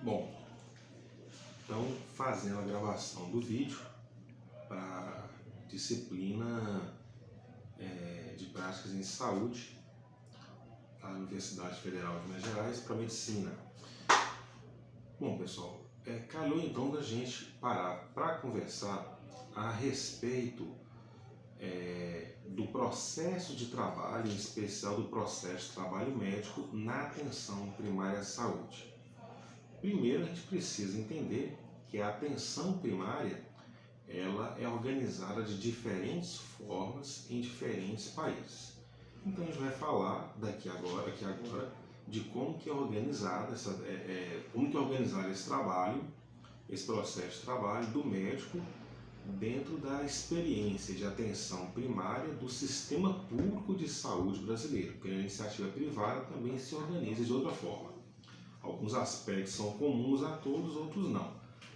Bom, então fazendo a gravação do vídeo para disciplina de práticas em saúde da Universidade Federal de Minas Gerais para medicina. Bom, pessoal, calhou então da gente parar para conversar a respeito do processo de trabalho, em especial do processo de trabalho médico na atenção primária à saúde. Primeiro, a gente precisa entender que a atenção primária ela é organizada de diferentes formas em diferentes países. Então a gente vai falar aqui agora, de como que é organizado esse trabalho, esse processo de trabalho do médico dentro da experiência de atenção primária do sistema público de saúde brasileiro, porque a iniciativa privada também se organiza de outra forma. Alguns aspectos são comuns a todos, outros não.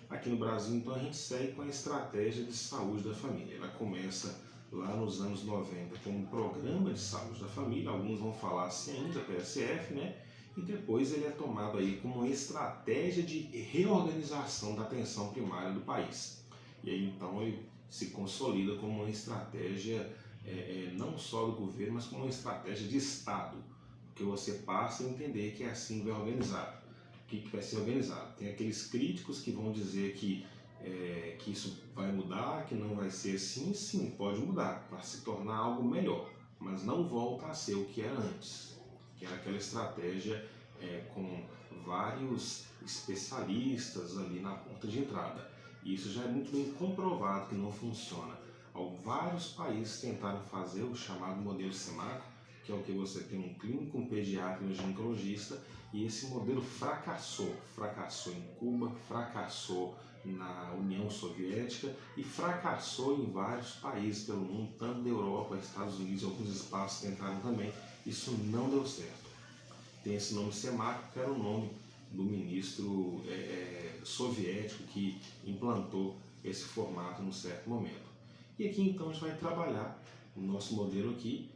Aqui no Brasil, então, a gente segue com a estratégia de saúde da família. Ela começa lá nos anos 90 como um programa de saúde da família, alguns vão falar assim ainda, PSF, né? E depois ele é tomado aí como uma estratégia de reorganização da atenção primária do país. E aí, então, ele se consolida como uma estratégia não só do governo, mas como uma estratégia de Estado, porque você passa a entender que é assim que vai organizar. O que vai ser organizado? Tem aqueles críticos que vão dizer que isso vai mudar, que não vai ser assim. Sim, pode mudar para se tornar algo melhor, mas não volta a ser o que era antes, que era aquela estratégia com vários especialistas ali na porta de entrada. E isso já é muito bem comprovado que não funciona. Vários países tentaram fazer o chamado modelo SEMARO, que é o que você tem um clínico, um pediatra e um ginecologista, e esse modelo fracassou em Cuba, fracassou na União Soviética e fracassou em vários países pelo mundo, tanto da Europa, Estados Unidos e alguns espaços tentaram também. Isso não deu certo. Tem esse nome SEMARO, que era o nome do ministro soviético que implantou esse formato num certo momento. E aqui então a gente vai trabalhar o nosso modelo aqui.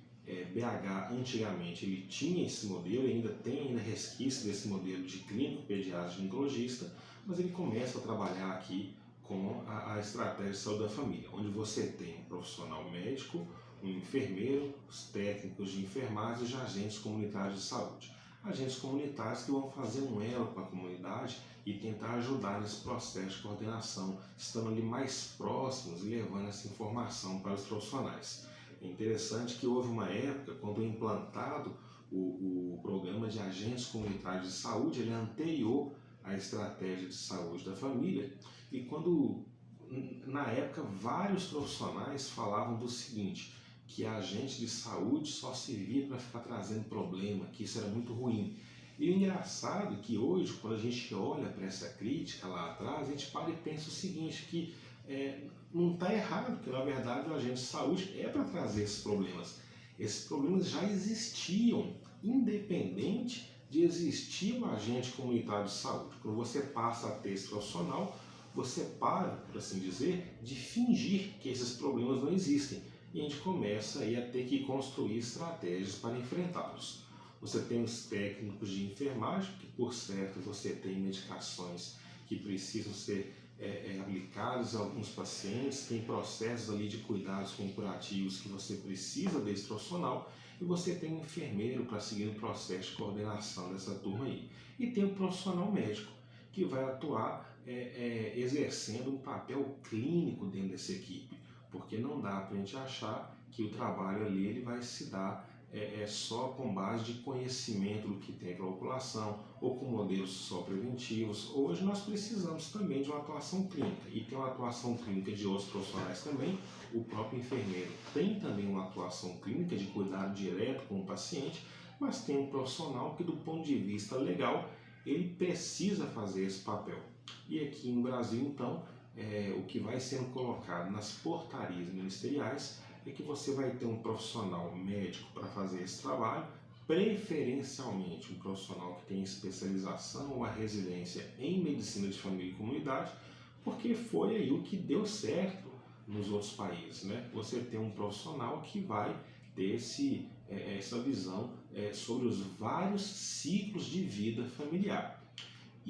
BH antigamente ele tinha esse modelo, ainda tem resquício desse modelo de clínico, pediatra, ginecologista, mas ele começa a trabalhar aqui com a estratégia de saúde da família, onde você tem um profissional médico, um enfermeiro, os técnicos de enfermagem e os agentes comunitários de saúde. Agentes comunitários que vão fazer um elo com a comunidade e tentar ajudar nesse processo de coordenação, estando ali mais próximos e levando essa informação para os profissionais. É interessante que houve uma época, quando implantado o programa de agentes comunitários de saúde, ele é anterior à estratégia de saúde da família, e quando, na época, vários profissionais falavam do seguinte, que a agente de saúde só servia para ficar trazendo problema, que isso era muito ruim. E o engraçado é que hoje, quando a gente olha para essa crítica lá atrás, a gente para e pensa o seguinte, que não está errado, porque na verdade o agente de saúde é para trazer esses problemas. Esses problemas já existiam, independente de existir um agente comunitário de saúde. Quando você passa a ter esse profissional, você para, por assim dizer, de fingir que esses problemas não existem. E a gente começa aí a ter que construir estratégias para enfrentá-los. Você tem os técnicos de enfermagem, que por certo você tem medicações que precisam ser aplicados a alguns pacientes, tem processos ali de cuidados com curativos que você precisa desse profissional, e você tem um enfermeiro para seguir o processo de coordenação dessa turma aí. E tem o profissional médico, que vai atuar exercendo um papel clínico dentro dessa equipe, porque não dá para a gente achar que o trabalho ali ele vai se dar só com base de conhecimento do que tem para a população ou com modelos só preventivos. Hoje nós precisamos também de uma atuação clínica, e tem uma atuação clínica de outros profissionais também. O próprio enfermeiro tem também uma atuação clínica de cuidado direto com o paciente, mas tem um profissional que, do ponto de vista legal, ele precisa fazer esse papel. E aqui no Brasil, então, o que vai sendo colocado nas portarias ministeriais é que você vai ter um profissional médico para fazer esse trabalho, preferencialmente um profissional que tem especialização ou a residência em medicina de família e comunidade, porque foi aí o que deu certo nos outros países, né? Você tem um profissional que vai ter essa visão sobre os vários ciclos de vida familiar.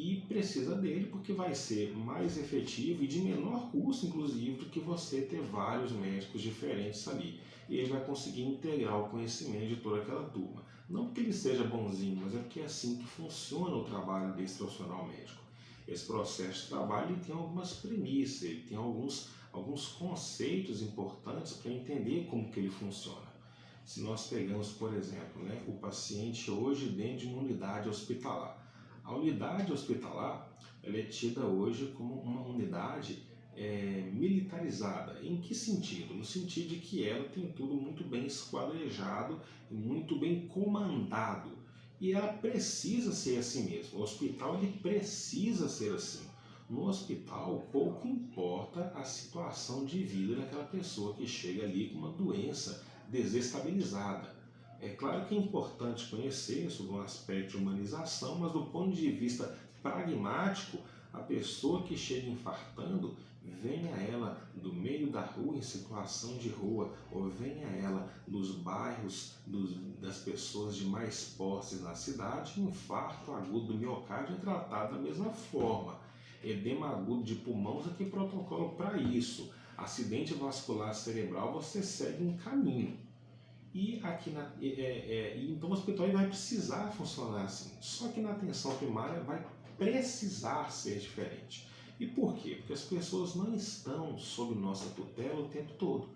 e precisa dele porque vai ser mais efetivo e de menor custo, inclusive, do que você ter vários médicos diferentes ali. E ele vai conseguir integrar o conhecimento de toda aquela turma. Não porque ele seja bonzinho, mas é porque é assim que funciona o trabalho desse profissional médico. Esse processo de trabalho ele tem algumas premissas, ele tem alguns conceitos importantes para entender como que ele funciona. Se nós pegamos, por exemplo, o paciente hoje dentro de uma unidade hospitalar. A unidade hospitalar ela é tida hoje como uma unidade militarizada. Em que sentido? No sentido de que ela tem tudo muito bem esquadrejado e muito bem comandado. E ela precisa ser assim mesmo. O hospital ele precisa ser assim. No hospital, pouco importa a situação de vida daquela pessoa que chega ali com uma doença desestabilizada. É claro que é importante conhecer sobre um aspecto de humanização, mas do ponto de vista pragmático, a pessoa que chega infartando, venha ela do meio da rua em situação de rua, ou venha ela dos bairros das pessoas de mais posses na cidade, infarto agudo do miocárdio é tratado da mesma forma. Edema agudo de pulmão, você tem protocolo para isso. Acidente vascular cerebral, você segue um caminho. E aqui então o hospital vai precisar funcionar assim. Só que na atenção primária vai precisar ser diferente. E por quê? Porque as pessoas não estão sob nossa tutela o tempo todo.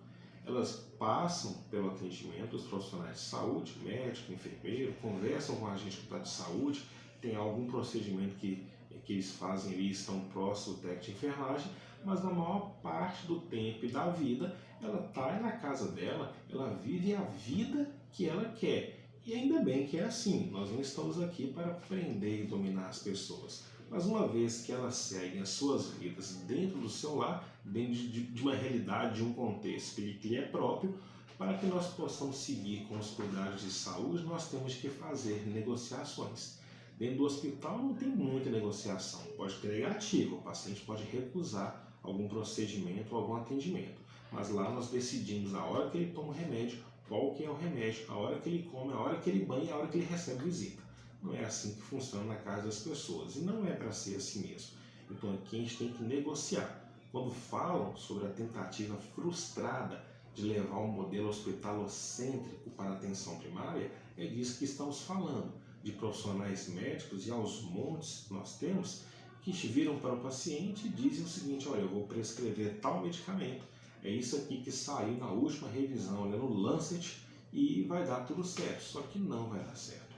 Elas passam pelo atendimento dos profissionais de saúde, médico, enfermeiro, conversam com a gente que está de saúde, tem algum procedimento que eles fazem ali, estão próximos do técnico de enfermagem, mas na maior parte do tempo e da vida, ela está na casa dela, ela vive a vida que ela quer. E ainda bem que é assim, nós não estamos aqui para prender e dominar as pessoas. Mas uma vez que elas seguem as suas vidas dentro do seu lar, dentro de uma realidade, de um contexto que lhe é próprio, para que nós possamos seguir com os cuidados de saúde, nós temos que fazer negociações. Dentro do hospital não tem muita negociação, pode ter negativo, o paciente pode recusar algum procedimento ou algum atendimento. Mas lá nós decidimos a hora que ele toma o remédio, qual que é o remédio, a hora que ele come, a hora que ele banha, a hora que ele recebe visita. Não é assim que funciona na casa das pessoas e não é para ser assim mesmo. Então aqui a gente tem que negociar. Quando falam sobre a tentativa frustrada de levar um modelo hospitalocêntrico para a atenção primária, é disso que estamos falando, de profissionais médicos e aos montes nós temos que viram para o paciente e dizem o seguinte: olha, eu vou prescrever tal medicamento, é isso aqui que saiu na última revisão, no Lancet, e vai dar tudo certo. Só que não vai dar certo.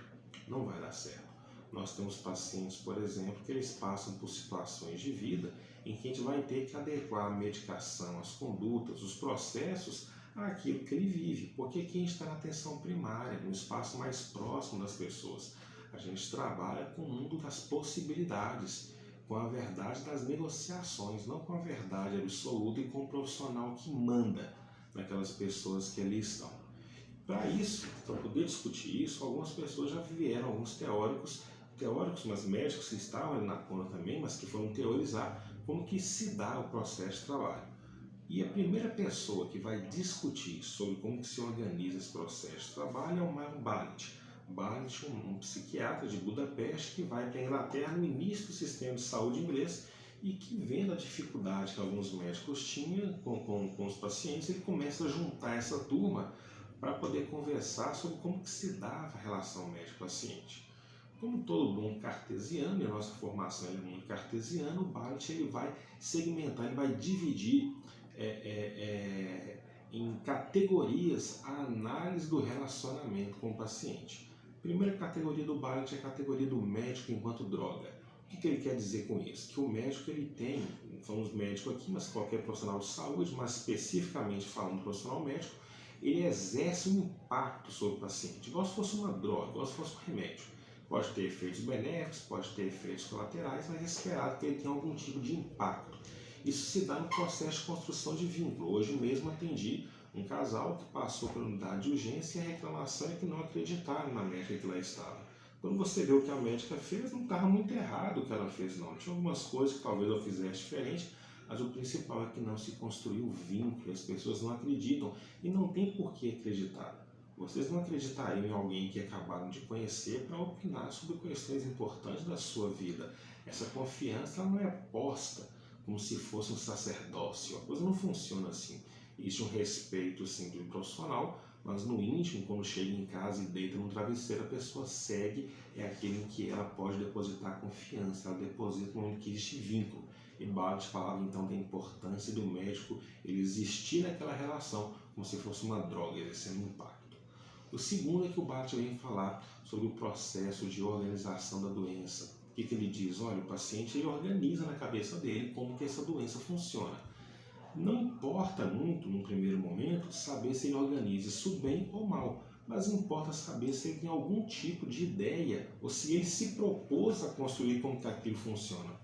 Não vai dar certo. Nós temos pacientes, por exemplo, que eles passam por situações de vida em que a gente vai ter que adequar a medicação, as condutas, os processos àquilo que ele vive. Porque aqui a gente está na atenção primária, no espaço mais próximo das pessoas. A gente trabalha com o mundo das possibilidades, com a verdade das negociações, não com a verdade absoluta e com o profissional que manda naquelas pessoas que ali estão. Para isso, para poder discutir isso, algumas pessoas já vieram, alguns teóricos, mas médicos que estavam ali na ponta também, mas que foram teorizar como que se dá o processo de trabalho. E a primeira pessoa que vai discutir sobre como que se organiza esse processo de trabalho é o Myron Balint. Balint, um psiquiatra de Budapeste que vai para a Inglaterra no início do sistema de saúde inglês e que, vendo a dificuldade que alguns médicos tinham com os pacientes, ele começa a juntar essa turma para poder conversar sobre como que se dava a relação médico-paciente. Como todo mundo cartesiano, e a nossa formação é muito cartesiana, o Balint ele vai segmentar, ele vai dividir em categorias a análise do relacionamento com o paciente. A primeira categoria do Balint é a categoria do médico enquanto droga. O que ele quer dizer com isso? Que o médico ele tem, falamos médico aqui, mas qualquer profissional de saúde, mas especificamente falando do profissional médico, ele exerce um impacto sobre o paciente, igual se fosse uma droga, igual se fosse um remédio. Pode ter efeitos benéficos, pode ter efeitos colaterais, mas é esperado que ele tenha algum tipo de impacto. Isso se dá no processo de construção de vínculo. Hoje mesmo atendi um casal que passou pela unidade de urgência e a reclamação é que não acreditaram na médica que lá estava. Quando você vê o que a médica fez, não estava muito errado o que ela fez, não. Tinha algumas coisas que talvez eu fizesse diferente, mas o principal é que não se construiu vínculo, as pessoas não acreditam e não tem por que acreditar. Vocês não acreditariam em alguém que acabaram de conhecer para opinar sobre questões importantes da sua vida. Essa confiança não é posta como se fosse um sacerdócio. A coisa não funciona assim. Existe um respeito sim do profissional, mas no íntimo, quando chega em casa e deita no travesseiro, a pessoa segue, é aquele em que ela pode depositar confiança, ela deposita no que existe vínculo. E Barthes falava então da importância do médico ele existir naquela relação, como se fosse uma droga, exercendo um impacto. O segundo é que o Barthes vem falar sobre o processo de organização da doença. O que ele diz? Olha, o paciente ele organiza na cabeça dele como que essa doença funciona. Não importa muito, num primeiro momento, saber se ele organiza isso bem ou mal, mas importa saber se ele tem algum tipo de ideia ou se ele se propôs a construir como que aquilo funciona.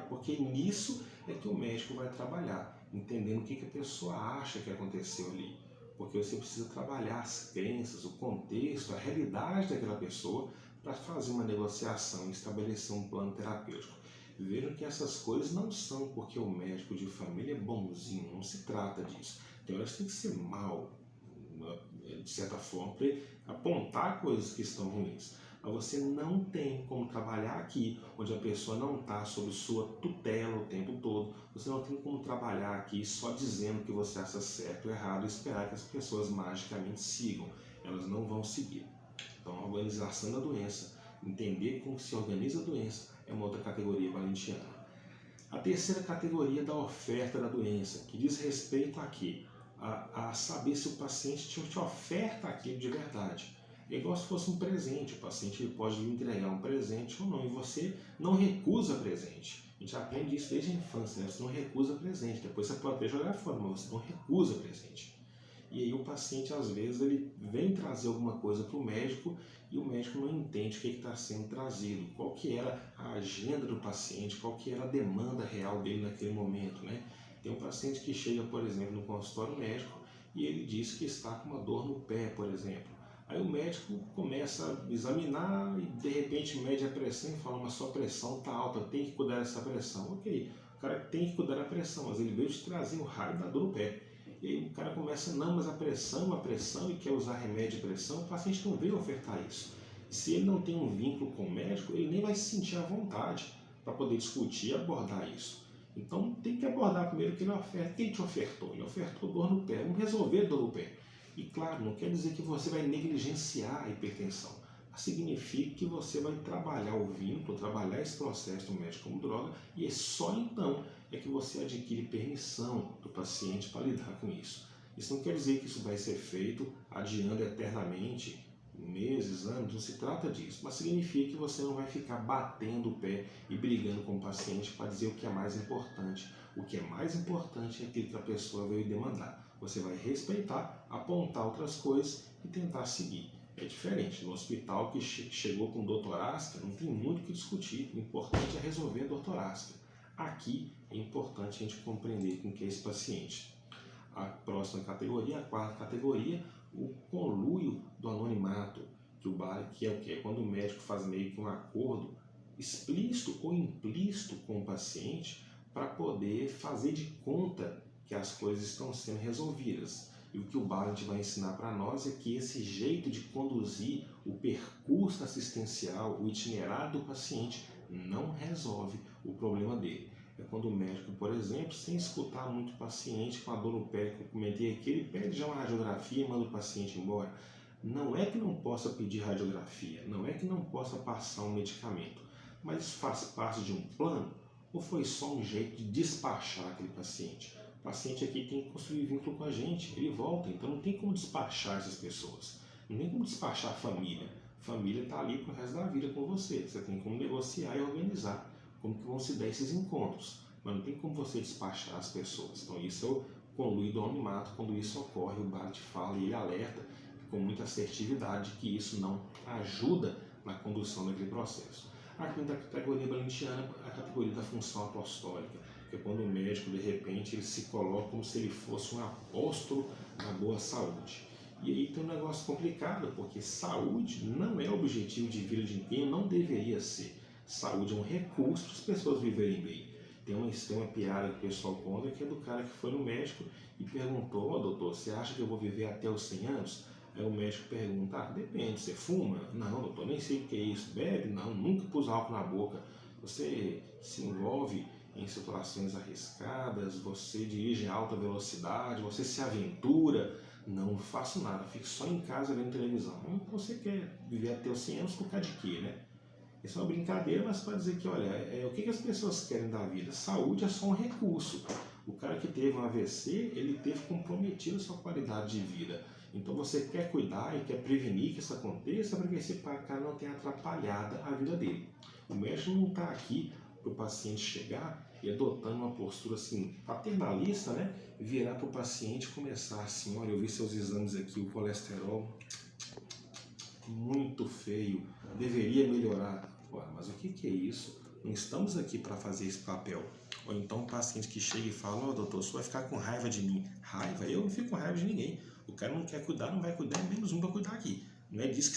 Porque nisso é que o médico vai trabalhar, entendendo o que a pessoa acha que aconteceu ali. Porque você precisa trabalhar as crenças, o contexto, a realidade daquela pessoa para fazer uma negociação e estabelecer um plano terapêutico. Vejam que essas coisas não são porque o médico de família é bonzinho, não se trata disso. Tem horas que tem que ser mal, de certa forma, para apontar coisas que estão ruins. Mas você não tem como trabalhar aqui, onde a pessoa não está sob sua tutela o tempo todo. Você não tem como trabalhar aqui só dizendo que você acha certo ou errado e esperar que as pessoas magicamente sigam. Elas não vão seguir. Então, a organização da doença, entender como se organiza a doença, é uma outra categoria valentiana. A terceira categoria da oferta da doença, que diz respeito a quê? A saber se o paciente te oferta aquilo de verdade. É igual se fosse um presente, o paciente ele pode lhe entregar um presente ou não, e você não recusa presente. A gente aprende isso desde a infância, né? Você não recusa presente, depois você pode até jogar fora, mas você não recusa presente. E aí o paciente, às vezes, ele vem trazer alguma coisa para o médico e o médico não entende o que está sendo trazido, qual que era a agenda do paciente, qual que era a demanda real dele naquele momento, né? Tem um paciente que chega, por exemplo, no consultório médico e ele diz que está com uma dor no pé, por exemplo. Aí o médico começa a examinar e de repente mede a pressão e fala, mas sua pressão está alta, tem que cuidar dessa pressão. Ok, o cara tem que cuidar da pressão, mas ele veio te trazer o raio da dor no pé. E aí o cara começa, não, mas a pressão, e quer usar remédio de pressão, o paciente não veio ofertar isso. Se ele não tem um vínculo com o médico, ele nem vai se sentir à vontade para poder discutir e abordar isso. Então tem que abordar primeiro o que ele oferta. Quem te ofertou? Ele ofertou dor no pé, vamos resolver dor no pé. E claro, não quer dizer que você vai negligenciar a hipertensão, mas significa que você vai trabalhar o vínculo, trabalhar esse processo do médico como droga, e é só então é que você adquire permissão do paciente para lidar com isso. Isso não quer dizer que isso vai ser feito adiando eternamente, meses, anos, não se trata disso, mas significa que você não vai ficar batendo o pé e brigando com o paciente para dizer o que é mais importante. O que é mais importante é aquilo que a pessoa veio demandar. Você vai respeitar, apontar outras coisas e tentar seguir. É diferente. No hospital que chegou com dor torácica, não tem muito o que discutir. O importante é resolver a dor torácica. Aqui é importante a gente compreender com que é esse paciente. A próxima categoria, a quarta categoria, o conluio do anonimato, que é o quê? Quando o médico faz meio que um acordo explícito ou implícito com o paciente para poder fazer de conta que as coisas estão sendo resolvidas. E o que o Bartlett vai ensinar para nós é que esse jeito de conduzir o percurso assistencial, o itinerário do paciente, não resolve o problema dele. É quando o médico, por exemplo, sem escutar muito o paciente com a dor no pé, que eu comentei aqui, ele pede já uma radiografia e manda o paciente embora. Não é que não possa pedir radiografia, não é que não possa passar um medicamento, mas isso faz parte de um plano ou foi só um jeito de despachar aquele paciente? O paciente aqui tem que construir vínculo com a gente, ele volta, então não tem como despachar essas pessoas, não tem como despachar a família. A família está ali para o resto da vida com você, você tem como negociar e organizar como que vão se dar esses encontros, mas não tem como você despachar as pessoas. Então isso é o conluio do anonimato. Quando isso ocorre, o Bartlett fala e ele alerta com muita assertividade que isso não ajuda na condução daquele processo. A quinta categoria bartlettiana é a categoria da função apostólica, que é quando o médico, de repente, ele se coloca como se ele fosse um apóstolo da boa saúde. E aí tem um negócio complicado, porque saúde não é objetivo de vida de ninguém, não deveria ser. Saúde é um recurso para as pessoas viverem bem. Tem uma piada que o pessoal conta, que é do cara que foi no médico e perguntou, doutor, você acha que eu vou viver até os 100 anos? Aí o médico pergunta, depende, você fuma? Não, doutor, nem sei o que é isso. Bebe? Não, nunca pus álcool na boca. Você se envolve em situações arriscadas, você dirige em alta velocidade, você se aventura? Não faço nada, fico só em casa vendo televisão. Você quer viver até os 100 anos por causa de quê, né? Isso é uma brincadeira, mas para dizer que, olha, o que as pessoas querem da vida? Saúde é só um recurso. O cara que teve um AVC, ele teve comprometido a sua qualidade de vida. Então você quer cuidar e quer prevenir que isso aconteça para que esse cara não tenha atrapalhado a vida dele. O médico não está aqui para o paciente chegar e adotando uma postura assim paternalista, né? Virar para o paciente e começar assim, olha, eu vi seus exames aqui, o colesterol muito feio, deveria melhorar. Ué, mas o que é isso? Não estamos aqui para fazer esse papel. Ou então um paciente que chega e fala, doutor, você vai ficar com raiva de mim. Raiva? Eu não fico com raiva de ninguém. O cara não quer cuidar, não vai cuidar, é menos um para cuidar aqui. Não é disso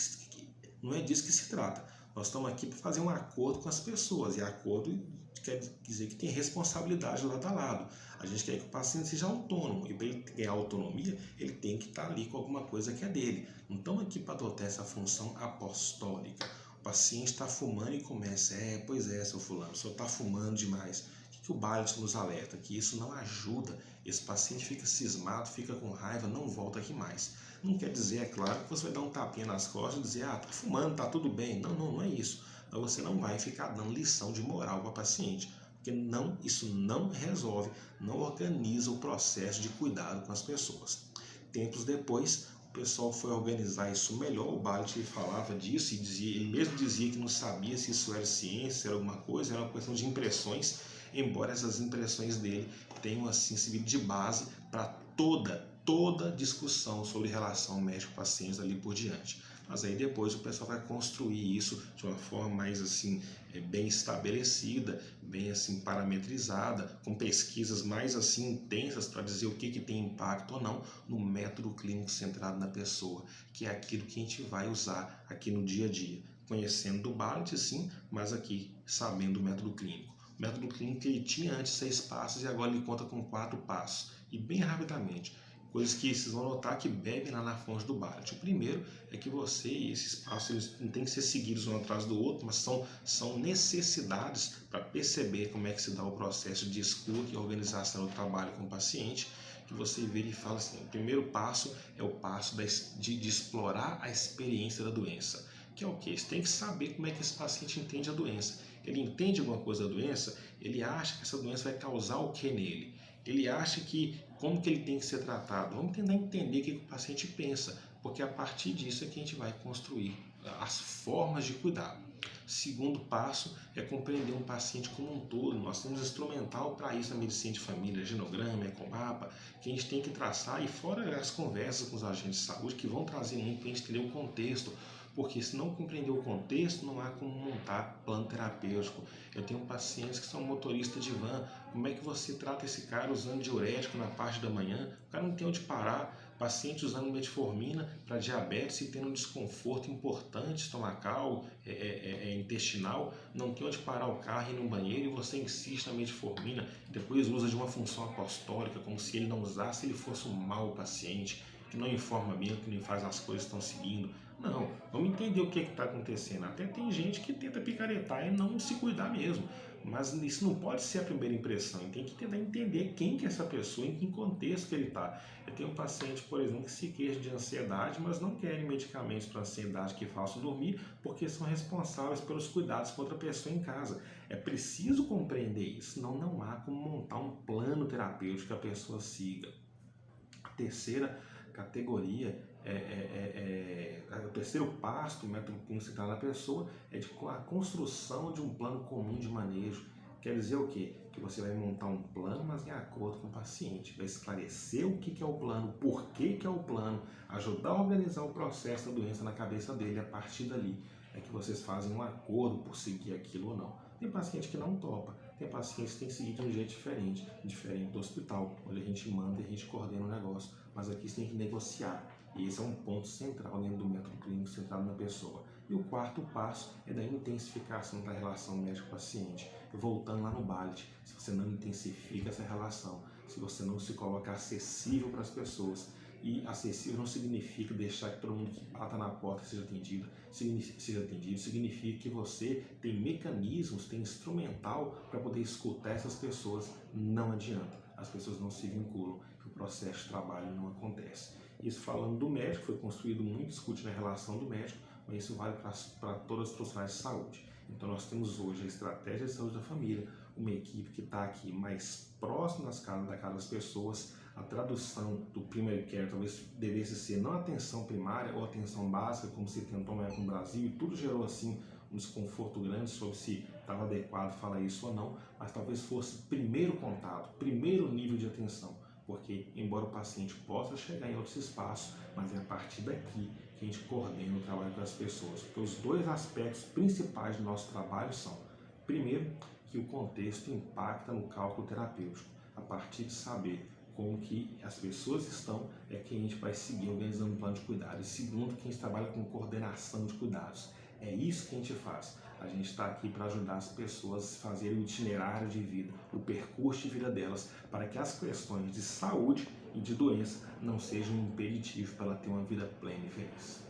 que se trata. Nós estamos aqui para fazer um acordo com as pessoas, e acordo quer dizer que tem responsabilidade lado a lado. A gente quer que o paciente seja autônomo, e para ele ter autonomia, ele tem que estar ali com alguma coisa que é dele. Não estamos aqui para adotar essa função apostólica. O paciente está fumando e começa, pois é, seu fulano, o senhor está fumando demais. O que o Balit nos alerta? Que isso não ajuda. Esse paciente fica cismado, fica com raiva, não volta aqui mais. Não quer dizer, é claro, que você vai dar um tapinha nas costas e dizer, tá fumando, tá tudo bem. Não é isso. Mas você não vai ficar dando lição de moral para o paciente, porque isso não resolve, não organiza o processo de cuidado com as pessoas. Tempos depois, o pessoal foi organizar isso melhor. O Balit falava disso e ele mesmo dizia que não sabia se isso era ciência, era alguma coisa, era uma questão de impressões, embora essas impressões dele tenham assim servido de base para toda discussão sobre relação médico-paciente ali por diante. Mas aí depois o pessoal vai construir isso de uma forma mais assim bem estabelecida, bem assim parametrizada, com pesquisas mais assim intensas para dizer o que tem impacto ou não no método clínico centrado na pessoa, que é aquilo que a gente vai usar aqui no dia a dia, conhecendo do Balit sim, mas aqui sabendo do método clínico. O método clínico ele tinha antes 6 passos e agora ele conta com 4 passos, e bem rapidamente. Coisas que vocês vão notar que bebem lá na fonte do Balit. O primeiro é que você e esses passos eles não têm que ser seguidos um atrás do outro, mas são necessidades para perceber como é que se dá o processo de escuta e organização do trabalho com o paciente, que você vira e fala assim, o primeiro passo é o passo de explorar a experiência da doença, que é o quê? Você tem que saber como é que esse paciente entende a doença. Ele entende alguma coisa da doença, ele acha que essa doença vai causar o que nele? Ele acha que como que ele tem que ser tratado? Vamos tentar entender o que o paciente pensa, porque a partir disso é que a gente vai construir as formas de cuidado. Segundo passo é compreender um paciente como um todo. Nós temos instrumental para isso na medicina de família, genograma, ecomapa, que a gente tem que traçar, e fora as conversas com os agentes de saúde que vão trazer muito para a gente entender o contexto, porque se não compreender o contexto, não há como montar plano terapêutico. Eu tenho pacientes que são motoristas de van, como é que você trata esse cara usando diurético na parte da manhã? O cara não tem onde parar. Paciente usando metformina para diabetes e tendo um desconforto importante estomacal, intestinal, não tem onde parar o carro e ir no banheiro, e você insiste na metformina, depois usa de uma função apostólica, como se ele não usasse, ele fosse um mau paciente, que não informa bem, que não faz as coisas que estão seguindo. Não, vamos entender o que está acontecendo. Até tem gente que tenta picaretar e não se cuidar mesmo, mas isso não pode ser a primeira impressão. Tem que tentar entender quem que é essa pessoa, em que contexto que ele está. Eu tenho um paciente, por exemplo, que se queixa de ansiedade, mas não querem medicamentos para ansiedade que façam dormir, porque são responsáveis pelos cuidados com outra pessoa em casa. É preciso compreender isso, senão não há como montar um plano terapêutico que a pessoa siga. A terceira categoria o terceiro passo do método clínico centrado na pessoa é a construção de um plano comum de manejo. Quer dizer o quê? Que você vai montar um plano, mas em acordo com o paciente. Vai esclarecer o que é o plano, por que é o plano, ajudar a organizar o processo da doença na cabeça dele. A partir dali é que vocês fazem um acordo por seguir aquilo ou não. Tem paciente que não topa, tem paciente que tem que seguir de um jeito diferente do hospital, onde a gente manda e a gente coordena o negócio. Mas aqui você tem que negociar. E esse é um ponto central dentro do método clínico centrado na pessoa. E o quarto passo é da intensificação da relação médico-paciente. Voltando lá no Balit, se você não intensifica essa relação, se você não se coloca acessível para as pessoas, E acessível não significa deixar que todo mundo que bata na porta seja atendido, significa que você tem mecanismos, tem instrumental para poder escutar essas pessoas. Não adianta, as pessoas não se vinculam, que o processo de trabalho não acontece. Isso falando do médico, foi construído muito discute na relação do médico, mas isso vale para todas as profissionais de saúde. Então nós temos hoje a estratégia de saúde da família, uma equipe que está aqui mais próxima da casa das pessoas. A tradução do primary care talvez devesse ser não atenção primária ou atenção básica, como se tentou na época no Brasil, e tudo gerou assim um desconforto grande sobre se estava adequado falar isso ou não, mas talvez fosse primeiro contato, primeiro nível de atenção, porque embora o paciente possa chegar em outros espaços, mas é a partir daqui que a gente coordena o trabalho das pessoas, porque os dois aspectos principais do nosso trabalho são, primeiro, que o contexto impacta no cálculo terapêutico, a partir de saber como que as pessoas estão, é que a gente vai seguir organizando um plano de cuidado. E segundo, que a gente trabalha com coordenação de cuidados. É isso que a gente faz. A gente está aqui para ajudar as pessoas a fazerem o itinerário de vida, o percurso de vida delas, para que as questões de saúde e de doença não sejam um impeditivo para ela ter uma vida plena e feliz.